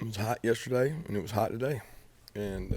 was hot yesterday, and it was hot today. And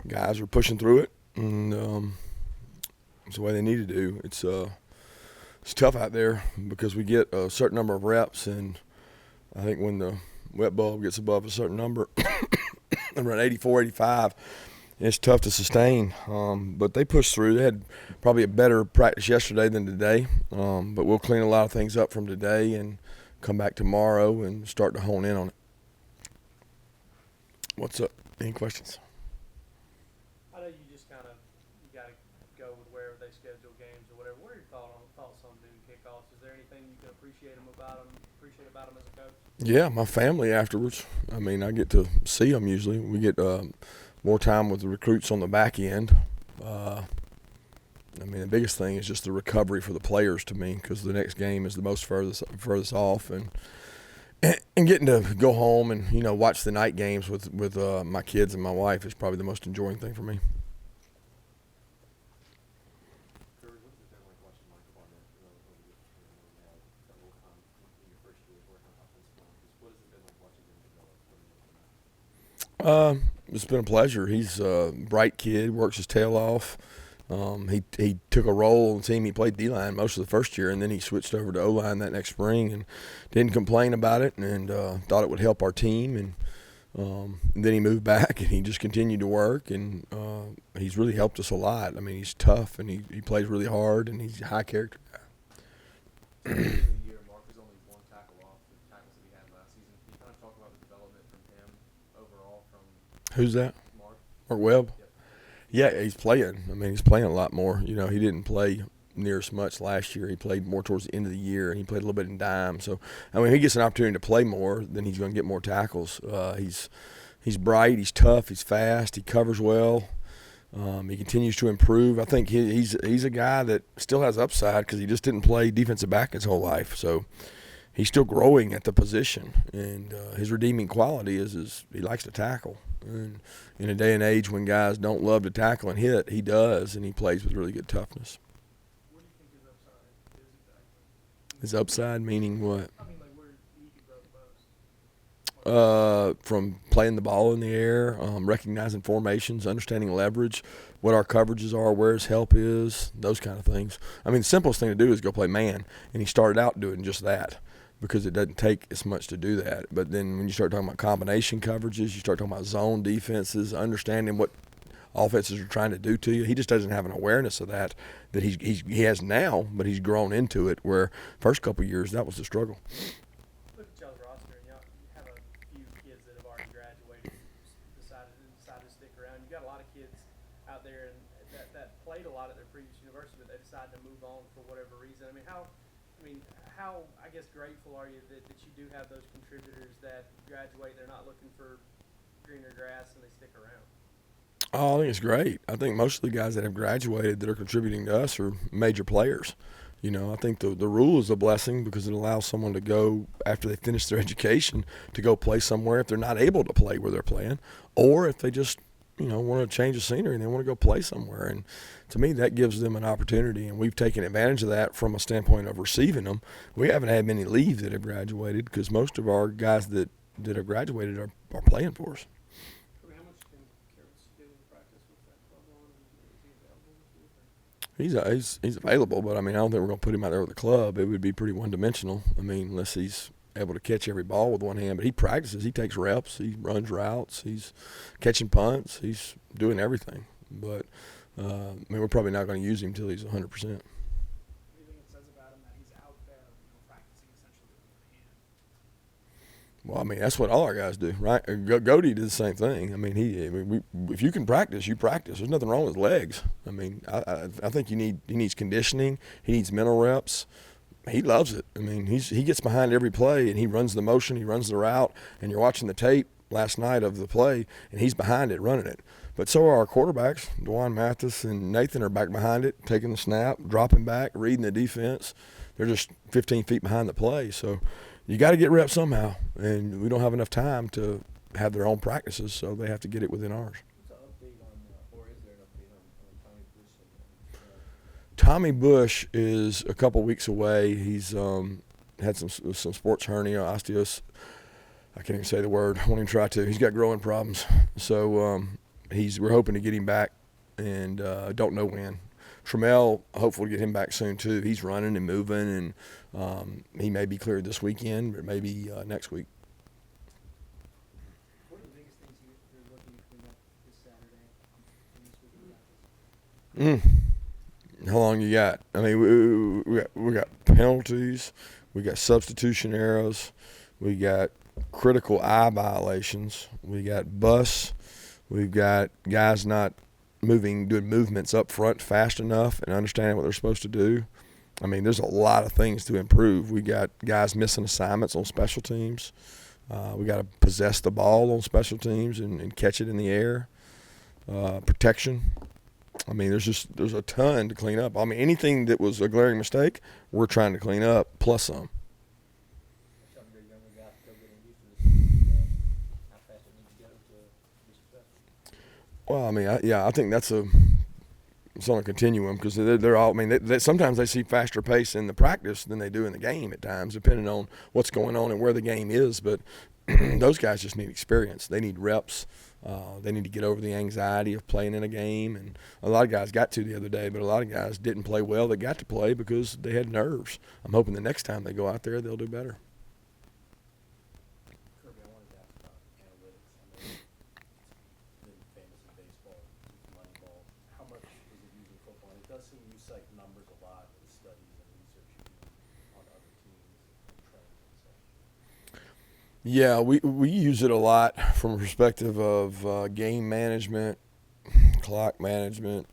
guys are pushing through it, and it's the way they need to do. It's tough out there because we get a certain number of reps, and I think when the wet bulb gets above a certain number, around 84, 85, it's tough to sustain. But they pushed through. They had probably a better practice yesterday than today, but we'll clean a lot of things up from today and come back tomorrow and start to hone in on it. What's up? Any questions? I know you just kind of you got to go with wherever they schedule games or whatever. What are your thoughts on doing kickoffs? Is there anything you can appreciate about them as a coach? Yeah, my family afterwards. I mean, I get to see them usually. We get more time with the recruits on the back end. I mean, the biggest thing is just the recovery for the players to me, because the next game is the most furthest off, and getting to go home and watch the night games with my kids and my wife is probably the most enjoying thing for me. It's been a pleasure. He's a bright kid, works his tail off. He took a role on the team. He played D-line most of the first year, and then he switched over to O-line that next spring and didn't complain about it, and thought it would help our team. And then he moved back, and he just continued to work, and he's really helped us a lot. I mean, he's tough, and he plays really hard, and he's a high character guy. Who's that? Mark Webb? Yeah, he's playing. I mean, he's playing a lot more. He didn't play near as much last year. He played more towards the end of the year, and he played a little bit in dime. So, I mean, if he gets an opportunity to play more, then he's going to get more tackles. He's bright, he's tough, he's fast, he covers well. He continues to improve. I think he's a guy that still has upside because he just didn't play defensive back his whole life. So he's still growing at the position, and his redeeming quality is he likes to tackle. And in a day and age when guys don't love to tackle and hit, he does, and he plays with really good toughness. What do you think his upside is exactly? His upside meaning what? I mean, like where he could grow the most. From playing the ball in the air, recognizing formations, understanding leverage, what our coverages are, where his help is, those kind of things. I mean, the simplest thing to do is go play man, and he started out doing just that, because it doesn't take as much to do that. But then when you start talking about combination coverages, you start talking about zone defenses, understanding what offenses are trying to do to you. He just doesn't have an awareness of that he has now, but he's grown into it, where first couple of years that was the struggle. Look at y'all's roster, and y'all have a few kids that have already graduated, decided to stick around. You got a lot of kids out there and that played a lot at their previous university, but they decided to move on for whatever reason. How I guess grateful are you that you do have those contributors that graduate, they're not looking for greener grass, and they stick around? Oh, I think it's great. I think most of the guys that have graduated that are contributing to us are major players. I think the rule is a blessing because it allows someone to go, after they finish their education, to go play somewhere if they're not able to play where they're playing, or if they just want to change the scenery and they want to go play somewhere. And to me, that gives them an opportunity, and we've taken advantage of that from a standpoint of receiving them. We haven't had many leave that have graduated because most of our guys that have graduated are playing for us. How much can Kirby do in practice with that club on, and is he available? He's available, but I mean, I don't think we're going to put him out there with the club. It would be pretty one-dimensional. I mean, unless he's able to catch every ball with one hand. But he practices. He takes reps. He runs routes. He's catching punts. He's doing everything. But, we're probably not going to use him until he's 100%. What do you think it says about him that he's out there practicing essentially with one hand? Well, I mean, that's what all our guys do, right? Goody did the same thing. I mean, if you can practice, you practice. There's nothing wrong with legs. I mean, I think he needs conditioning. He needs mental reps. He loves it. I mean, he gets behind every play, and he runs the motion, he runs the route, and you're watching the tape last night of the play, and he's behind it, running it. But so are our quarterbacks. DeJuan Mathis and Nathan are back behind it, taking the snap, dropping back, reading the defense. They're just 15 feet behind the play. So you got to get reps somehow, and we don't have enough time to have their own practices, so they have to get it within ours. What's the update on, or is there an update on Tommy Bush? Tommy Bush is a couple weeks away. He's had some sports hernia, I can't even say the word. I won't even try to. He's got growing problems. So we're hoping to get him back, and don't know when. Trammell, hopeful to get him back soon too. He's running and moving, and he may be cleared this weekend, or maybe next week. What are the biggest things you're looking to clean up this Saturday? How long you got? I mean, we got penalties, we got substitution errors, we got critical eye violations, we got busts, we've got guys not doing movements up front fast enough and understanding what they're supposed to do. I mean, there's a lot of things to improve. We got guys missing assignments on special teams. We got to possess the ball on special teams and catch it in the air. Protection. I mean, there's a ton to clean up. I mean, anything that was a glaring mistake, we're trying to clean up, plus some. Well, I mean, I think it's on a continuum because they're all. I mean, sometimes they see faster pace in the practice than they do in the game at times, depending on what's going on and where the game is. But those guys just need experience. They need reps. They need to get over the anxiety of playing in a game. And a lot of guys got to the other day, but a lot of guys didn't play well. They got to play because they had nerves. I'm hoping the next time they go out there, they'll do better. Kirby, I wanted to ask about analytics. I know it's been famous in baseball, it's Moneyball. How much is it used in football? And it does seem you cite numbers a lot with studies and research you do on other teams and trends and such. Yeah, we use it a lot from a perspective of game management, clock management,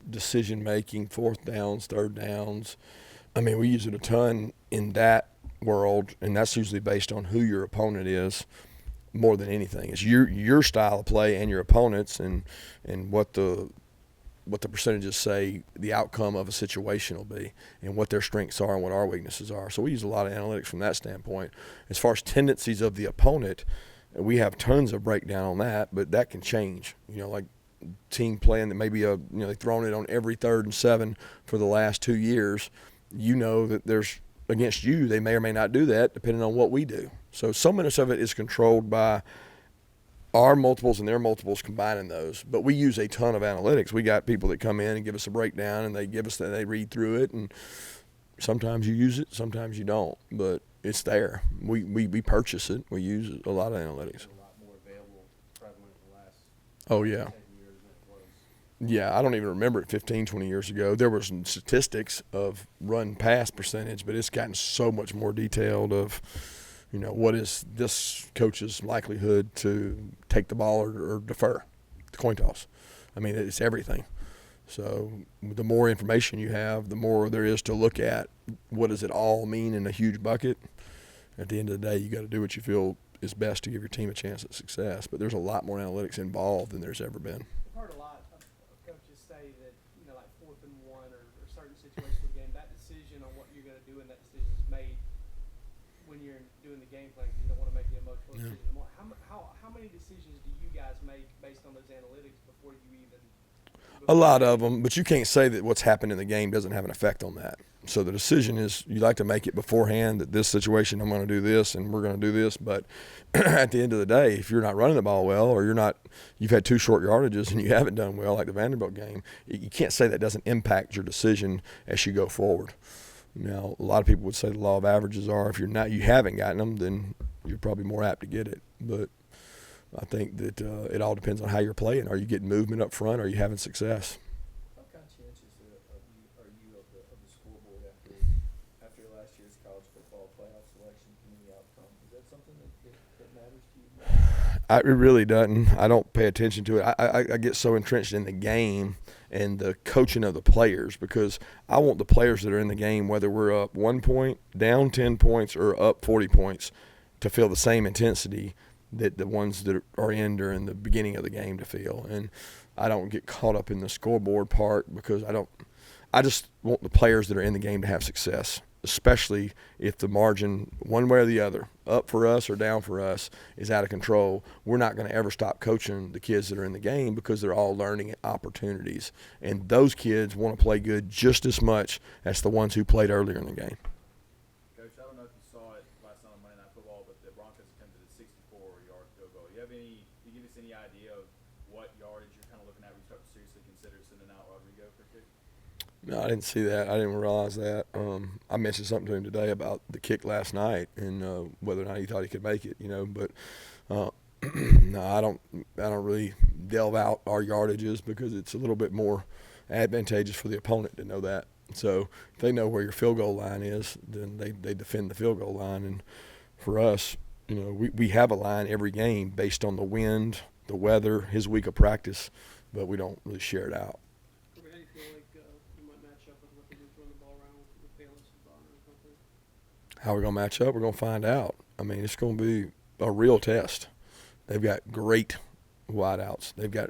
decision making, fourth downs, third downs. I mean, we use it a ton in that world, and that's usually based on who your opponent is more than anything. It's your style of play and your opponent's, and what the percentages say the outcome of a situation will be, and what their strengths are and what our weaknesses are. So we use a lot of analytics from that standpoint. As far as tendencies of the opponent, we have tons of breakdown on that, but that can change. You know, like team playing that maybe they've thrown it on every 3rd and 7 for the last 2 years. You know that there's against you, they may or may not do that depending on what we do. So so much of it is controlled by our multiples and their multiples, combining those. But we use a ton of analytics. We got people that come in and give us a breakdown, and they read through it, and sometimes you use it, sometimes you don't. But it's there. We purchase it. We use a lot of analytics. It's a lot more available, prevalent in the last Oh, yeah. 10 years than it was. Yeah, I don't even remember it 15, 20 years ago. There were some statistics of run-pass percentage, but it's gotten so much more detailed of, what is this coach's likelihood to take the ball or defer the coin toss. I mean, it's everything. So the more information you have, the more there is to look at. What does it all mean in a huge bucket? At the end of the day, you got to do what you feel is best to give your team a chance at success. But there's a lot more analytics involved than there's ever been. I've heard a lot of coaches say that, like 4th and 1 or certain situations of the game, that decision on what you're going to do and that decision is made when you're doing the game plan because you don't want to make the emotional decision. How many decisions do you guys make based on those analytics before you even? A lot of them, but you can't say that what's happened in the game doesn't have an effect on that. So the decision is you like to make it beforehand that this situation I'm going to do this and we're going to do this. But at the end of the day, if you're not running the ball well or you've had 2 short yardages and you haven't done well like the Vanderbilt game, you can't say that doesn't impact your decision as you go forward. Now, a lot of people would say the law of averages are if you haven't gotten them, then you're probably more apt to get it. But I think that it all depends on how you're playing. Are you getting movement up front? Are you having success? How conscientious are you of the scoreboard after last year's college football playoff selection committee outcome? Is that something that matters to you? It really doesn't. I don't pay attention to it. I get so entrenched in the game and the coaching of the players because I want the players that are in the game, whether we're up 1 point, down 10 points, or up 40 points, to feel the same intensity that the ones that are in during the beginning of the game to feel. And I don't get caught up in the scoreboard part because I just want the players that are in the game to have success, especially if the margin one way or the other, up for us or down for us, is out of control. We're not going to ever stop coaching the kids that are in the game because they're all learning opportunities. And those kids want to play good just as much as the ones who played earlier in the game. Coach, I don't know if you saw it last night on Monday Night Football, but the Broncos attempted a 64 Can you give us any idea of what yardage you're kind of looking at when you start to seriously consider sending out Rodrigo for kick? No, I didn't see that. I didn't realize that. I mentioned something to him today about the kick last night and whether or not he thought he could make it. But no, I don't really delve out our yardages because it's a little bit more advantageous for the opponent to know that. So if they know where your field goal line is, then they defend the field goal line. And for us, we have a line every game based on the wind, the weather, his week of practice, but we don't really share it out. How do you feel like you might match up with what they do throwing the ball around with Bayless and Bonner and company? How we're going to match up, we're going to find out. I mean, it's going to be a real test. They've got great wideouts. They've got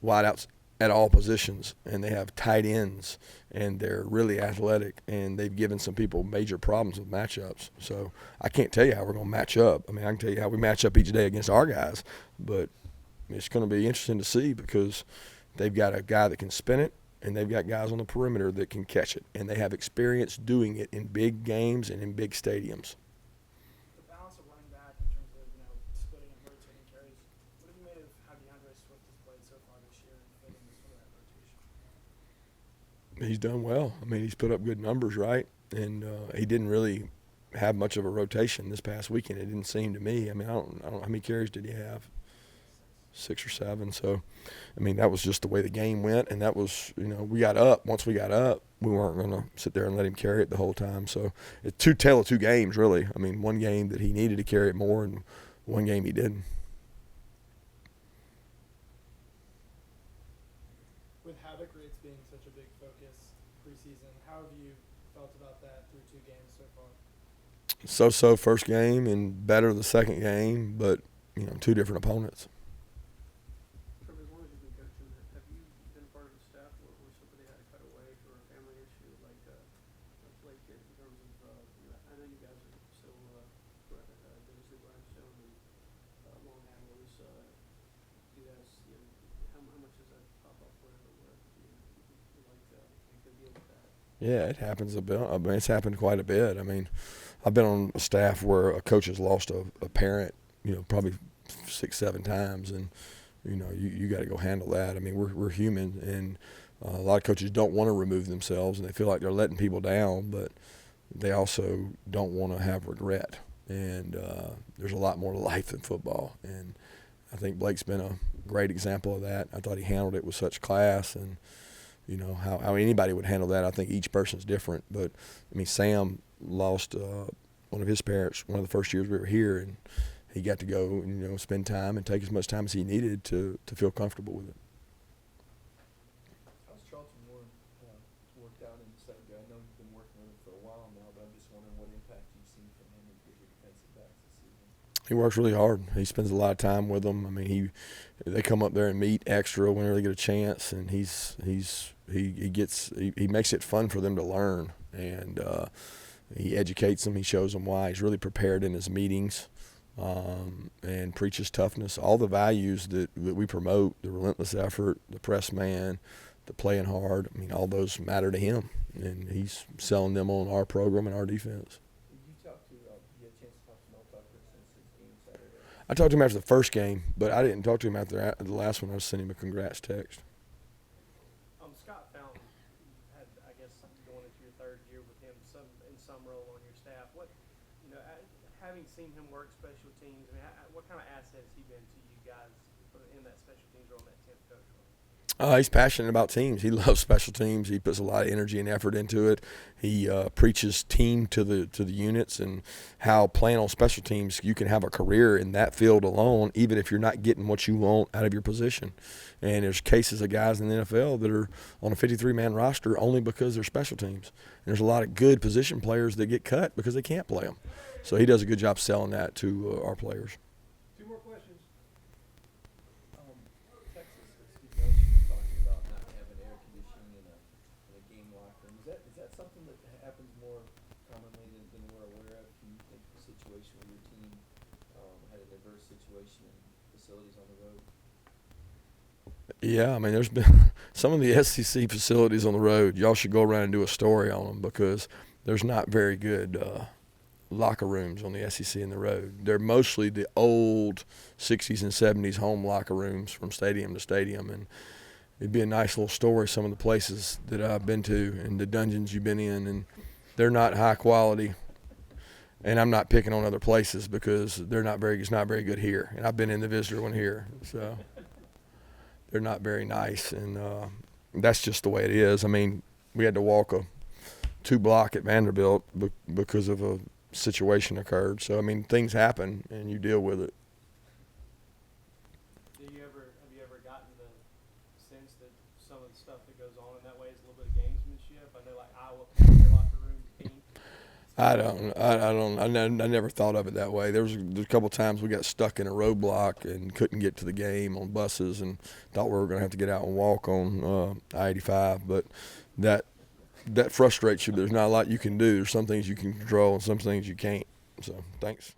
wideouts at all positions, and they have tight ends, and they're really athletic, and they've given some people major problems with matchups. So I can't tell you how we're going to match up. I mean, I can tell you how we match up each day against our guys, but it's going to be interesting to see because they've got a guy that can spin it, and they've got guys on the perimeter that can catch it, and they have experience doing it in big games and in big stadiums. The balance of running back in terms of, splitting and rotating carries, what have you made of how DeAndre Swift has played so far this year and fitting into some of that rotation? He's done well. I mean, he's put up good numbers, right? And he didn't really have much of a rotation this past weekend. It didn't seem to me. I mean, I don't know how many carries did he have? 6 or 7. So, I mean, that was just the way the game went, and that was, we got up. Once we got up, we weren't going to sit there and let him carry it the whole time. So, it's tale of two games, really. I mean, one game that he needed to carry it more, and one game he didn't. With havoc rates being such a big focus preseason, how have you felt about that through 2 games so far? So first game and better the second game, but, 2 different opponents. Kirby, as long as you've been coaching, have you been a part of the staff where somebody had to cut away for a family issue, like a play kid in terms of, I know you guys are so Dennis Grindstone and long handlers. Do you guys, how much does that pop up where you can deal with that? Yeah, it happens a bit. I mean, it's happened quite a bit. I mean, I've been on a staff where a coach has lost a parent, probably 6, 7 times, and you got to go handle that. I mean, we're human, and a lot of coaches don't want to remove themselves, and they feel like they're letting people down, but they also don't want to have regret. And there's a lot more to life than football, and I think Blake's been a great example of that. I thought he handled it with such class, and how anybody would handle that. I think each person's different, but I mean, Sam lost one of his parents one of the first years we were here, and he got to go and spend time and take as much time as he needed to feel comfortable with it. How's Charlton Ward worked out in the second year? I know you've been working with him for a while now, but I'm just wondering what impact you've seen from him with your defensive backs this season. He works really hard. He spends a lot of time with them. I mean, they come up there and meet extra whenever they get a chance, and he makes it fun for them to learn, and he educates them. He shows them why. He's really prepared in his meetings, and preaches toughness. All the values that we promote, the relentless effort, the press man, the playing hard, I mean, all those matter to him, and he's selling them on our program and our defense. Did you had a chance to talk to Mel Tucker since his game Saturday? I talked to him after the first game, but I didn't talk to him after the last one. I was sending him a congrats text. Scott found had, I guess, going into your 3rd year with him in some role on your staff. What, having seen him work special teams, I mean, what kind of asset has he been to you guys in that special teams role, in that 10th coach role? He's passionate about teams. He loves special teams. He puts a lot of energy and effort into it. He preaches team to the units, and how playing on special teams, you can have a career in that field alone, even if you're not getting what you want out of your position. And there's cases of guys in the NFL that are on a 53-man roster only because they're special teams. And there's a lot of good position players that get cut because they can't play them. So he does a good job selling that to our players. 2 more questions. Texas, LSU was talking about not having air conditioning in a game locker room. Is that something that happens more commonly than we're aware of? Can you think of a situation where your team had a diverse situation in facilities on the road? Yeah, I mean, there's been some of the SEC facilities on the road. Y'all should go around and do a story on them because there's not very good locker rooms on the SEC and the road. They're mostly the old 60s and 70s home locker rooms from stadium to stadium, and it'd be a nice little story, some of the places that I've been to and the dungeons you've been in, and they're not high quality. And I'm not picking on other places because it's not very good here. And I've been in the visitor one here, so they're not very nice, and that's just the way it is. I mean, we had to walk a 2 block at Vanderbilt because of a situation occurred. So I mean, things happen and you deal with it. Have you ever gotten the sense that some of the stuff that goes on in that way is a little bit of gamesmanship? I know, like Iowa played their locker room team. I never thought of it that way. There's a couple times we got stuck in a roadblock and couldn't get to the game on buses and thought we were going to have to get out and walk on I-85. But that frustrates you. There's not a lot you can do. There's some things you can control and some things you can't. So thanks.